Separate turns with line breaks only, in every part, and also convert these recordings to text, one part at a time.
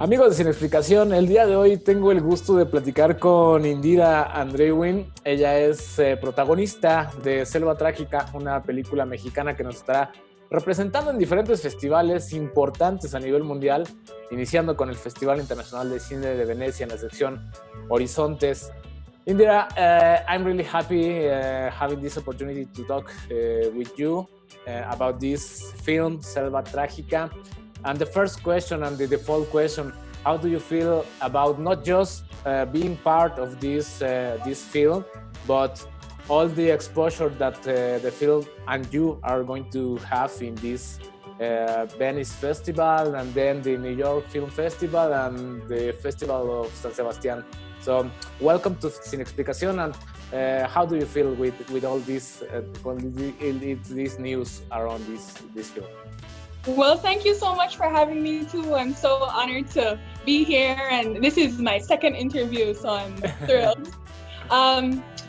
Amigos de Sin Explicación, el día de hoy tengo el gusto de platicar con Indira Andrewin. Ella es protagonista de Selva Trágica, una película mexicana que nos estará representando en diferentes festivales importantes a nivel mundial, iniciando con el Festival Internacional de Cine de Venecia en la sección Horizontes. Indira, I'm really happy having this opportunity to talk with you about this film, Selva Trágica. And the first question and the default question, how do you feel about not just being part of this film, but all the exposure that the film and you are going to have in this Venice Festival and then the New York Film Festival and the Festival of San Sebastián? So welcome to Sin Explicación, and how do you feel with all this news around this film?
Well, thank you so much for having me too. I'm so honored to be here, and this is my second interview, so I'm thrilled.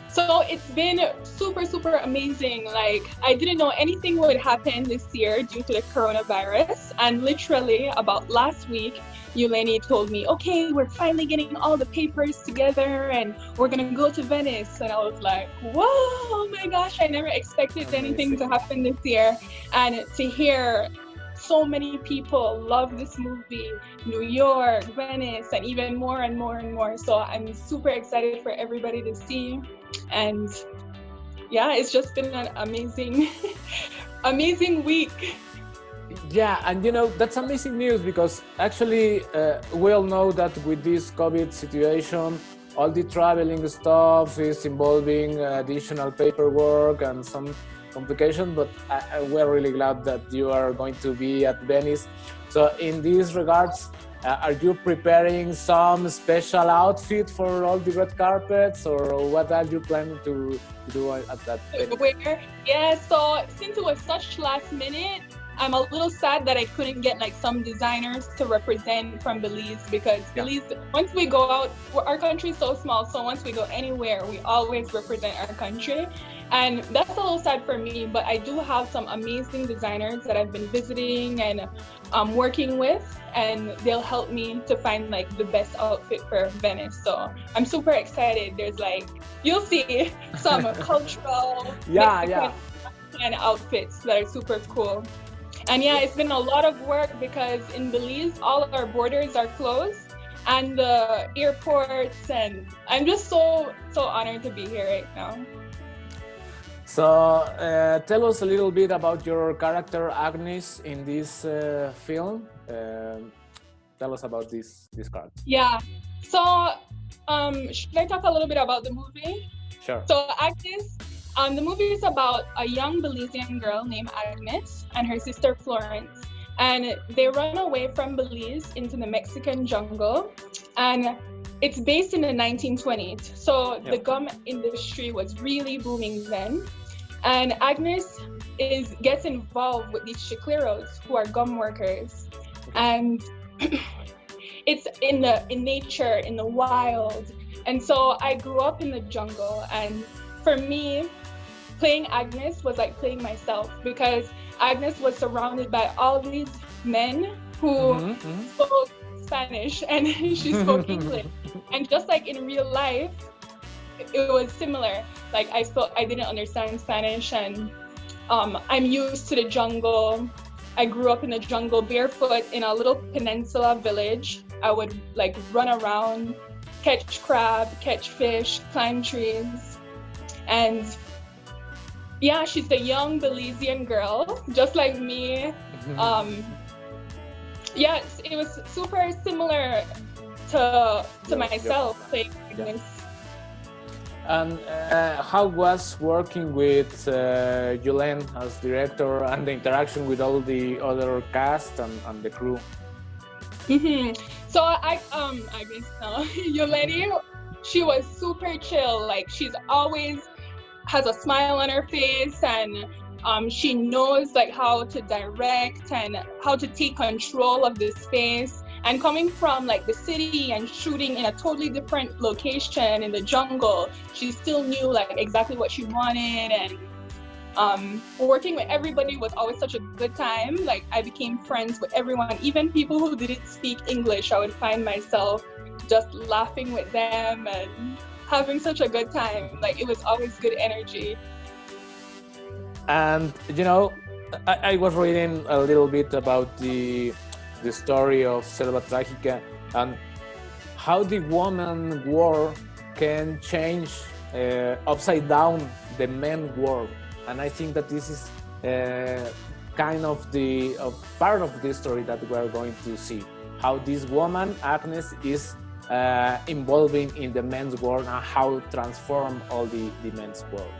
So it's been super amazing. Like, I didn't know anything would happen this year due to the coronavirus, and literally about last week, Yuleni told me, okay, we're finally getting all the papers together and we're gonna go to Venice. And I was like, whoa, oh my gosh, I never expected anything to happen this year. And to hear so many people love this movie, New York, Venice, and even more and more and more. So I'm super excited for everybody to see. And yeah, it's just been an amazing, amazing week.
Yeah, and you know, that's amazing news because actually we all know that with this COVID situation, all the traveling stuff is involving additional paperwork and some complication, but we're really glad that you are going to be at Venice. So in these regards, are you preparing some special outfit for all the red carpets, or what are you planning to do at that Venice?
Yeah, so since it was such last minute, I'm a little sad that I couldn't get like some designers to represent from Belize, because Belize, once we go out, our country is so small, so once we go anywhere, we always represent our country. And that's a little sad for me, but I do have some amazing designers that I've been visiting and working with, and they'll help me to find like the best outfit for Venice. So I'm super excited. There's like, you'll see some cultural and outfits that are super cool. And yeah, it's been a lot of work because in Belize, all of our borders are closed and the airports, and I'm just so honored to be here right now.
So tell us a little bit about your character Agnes in this film. Tell us about this character.
Yeah, so should I talk a little bit about the movie?
Sure.
So Agnes, the movie is about a young Belizean girl named Agnes and her sister Florence, and they run away from Belize into the Mexican jungle, and it's based in the 1920s. So the gum industry was really booming then, and Agnes gets involved with these chicleros who are gum workers, and it's in nature, in the wild. And so I grew up in the jungle, and for me, playing Agnes was like playing myself, because Agnes was surrounded by all these men who spoke Spanish and she spoke English. And just like in real life, it was similar. Like I didn't understand Spanish, and I'm used to the jungle. I grew up in the jungle barefoot in a little peninsula village. I would like run around, catch crab, catch fish, climb trees. And yeah, she's a young Belizean girl, just like me. Yeah, it was super similar to myself playing Agnes.
And how was working with Yulene as director and the interaction with all the other cast and the crew?
So Agnes, Yulene, she was super chill. Like, she's always has a smile on her face, and she knows like how to direct and how to take control of the space. And coming from like the city and shooting in a totally different location in the jungle, she still knew like exactly what she wanted, and Working with everybody was always such a good time. Like, I became friends with everyone, even people who didn't speak English. I would find myself just laughing with them and having such a good time. Like, it was always good energy.
And I was reading a little bit about the story of Selva Trágica and how the woman world can change upside down the men world. And I think that this is kind of part of the story that we're going to see. How this woman, Agnes, is involving in the men's world and how transform all the men's world.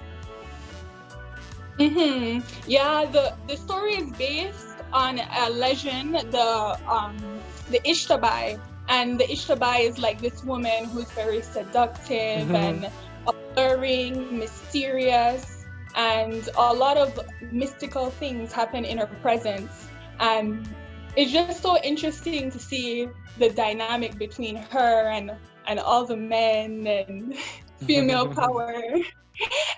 Mm-hmm. Yeah, the story is based on a legend, the Ishtabai. And the Ishtabai is like this woman who's very seductive and alluring, mysterious, and a lot of mystical things happen in her presence. And it's just so interesting to see the dynamic between her and all the men and female power.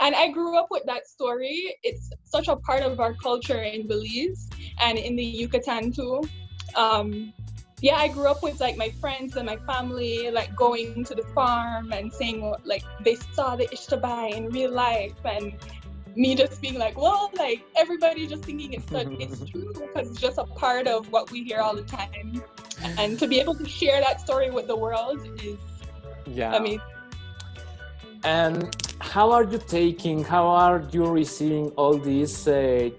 And I grew up with that story. It's such a part of our culture in Belize and in the Yucatan too. Yeah, I grew up with like my friends and my family like going to the farm and saying like they saw the Ishtabai in real life, and me just being like, well, like everybody just thinking it's true because it's just a part of what we hear all the time. And to be able to share that story with the world is amazing.
And how are you receiving all this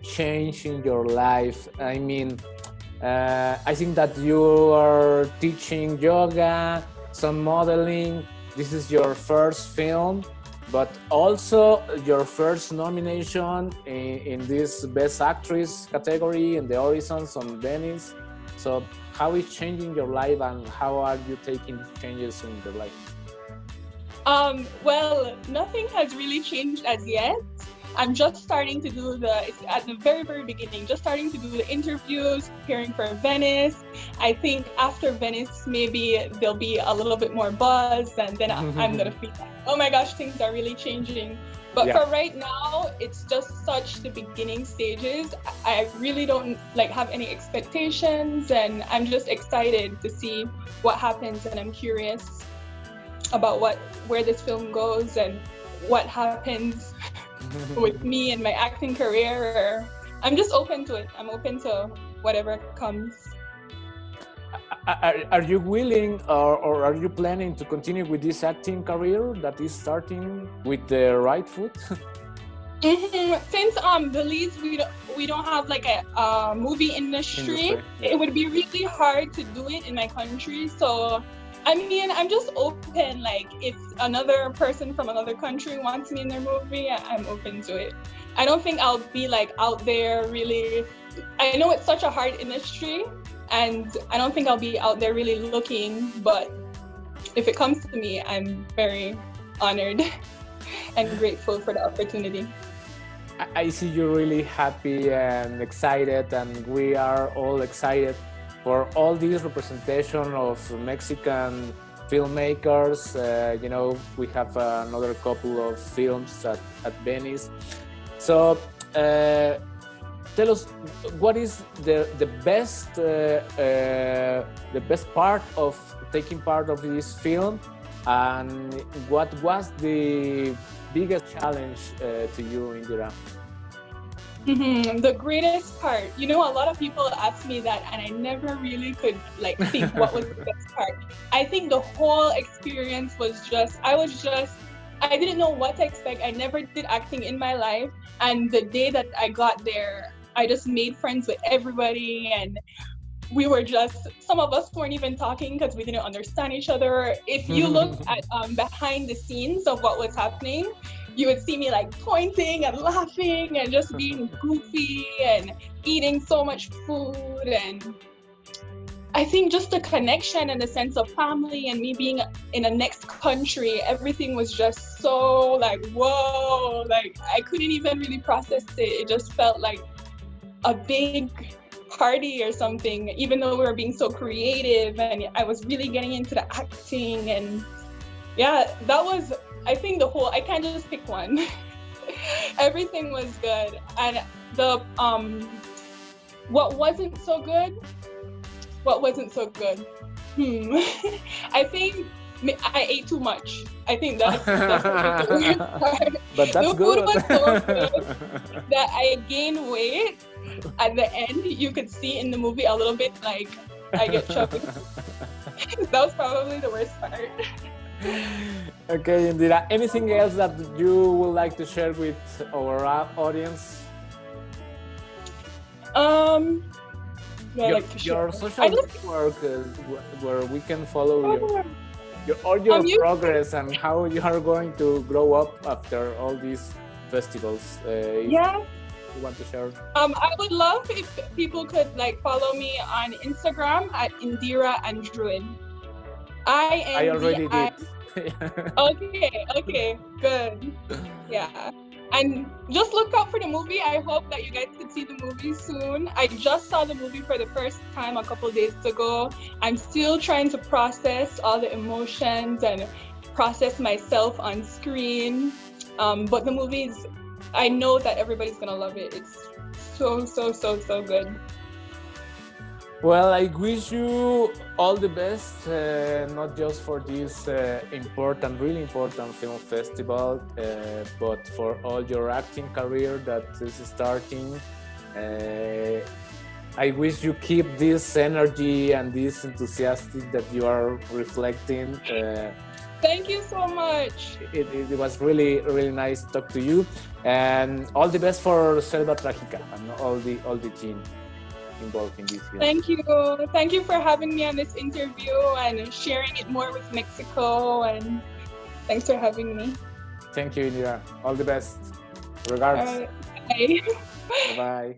change in your life? I mean, I think that you are teaching yoga, some modeling. This is your first film, but also your first nomination in this Best Actress category in the Horizons on Venice. So how is changing your life and how are you taking changes in your life?
Well, nothing has really changed as yet. I'm just starting to do it's at the very, very beginning, just starting to do the interviews, preparing for Venice. I think after Venice, maybe there'll be a little bit more buzz and then I'm going to feel like, oh my gosh, things are really changing. But for right now, it's just such the beginning stages. I really don't have any expectations, and I'm just excited to see what happens, and I'm curious about where this film goes and what happens with me and my acting career. I'm just open to it. I'm open to whatever comes.
Are you willing or are you planning to continue with this acting career that is starting with the right foot?
Since Belize, we don't have like a movie industry. It would be really hard to do it in my country. So I mean, I'm just open. Like, if another person from another country wants me in their movie, I'm open to it. I don't think I'll be like out there really. I know it's such a hard industry, and I don't think I'll be out there really looking. But if it comes to me, I'm very honored and grateful for the opportunity.
I see you really happy and excited, and we are all excited for all this representation of Mexican filmmakers. We have another couple of films at Venice. So tell us, what is the best part of taking part of this film, and what was the biggest challenge to you, Indira?
The greatest part, a lot of people ask me that, and I never really could think what was the best part. I think the whole experience was I didn't know what to expect. I never did acting in my life, and the day that I got there, I just made friends with everybody, and we were some of us weren't even talking because we didn't understand each other. If you look at behind the scenes of what was happening, you would see me pointing and laughing and just being goofy and eating so much food. And I think just the connection and the sense of family and me being in a next country, everything was just so whoa, I couldn't even really process it. It just felt like a big party or something, even though we were being so creative and I was really getting into the acting. And yeah, that was, I think I can't just pick one. Everything was good. And the what wasn't so good? I think I ate too much. I think that's the weird part.
But that's
the
good.
food was so good that I gained weight. At the end, you could see in the movie a little bit like I get chubby. That was probably the worst part.
Okay, Indira, anything else that you would like to share with our audience? Your social network where we can follow your progress and how you are going to grow up after all these festivals.
Yeah.
You want to share?
I would love if people could like follow me on Instagram at Indira Andrewin.
I already did.
Okay, good. Yeah. And just look out for the movie. I hope that you guys could see the movie soon. I just saw the movie for the first time a couple days ago. I'm still trying to process all the emotions and process myself on screen. But the movie is, I know that everybody's gonna love it. It's so good.
Well, I wish you all the best, not just for this really important film festival, but for all your acting career that is starting. I wish you keep this energy and this enthusiasm that you are reflecting.
Thank you so much.
It was really, really nice to talk to you, and all the best for Selva Trágica and all the team involved in this film.
Thank you for having me on this interview and sharing it more with Mexico, and thanks for having me.
Thank you, Indira. All the best. Regards.
Bye.
Bye.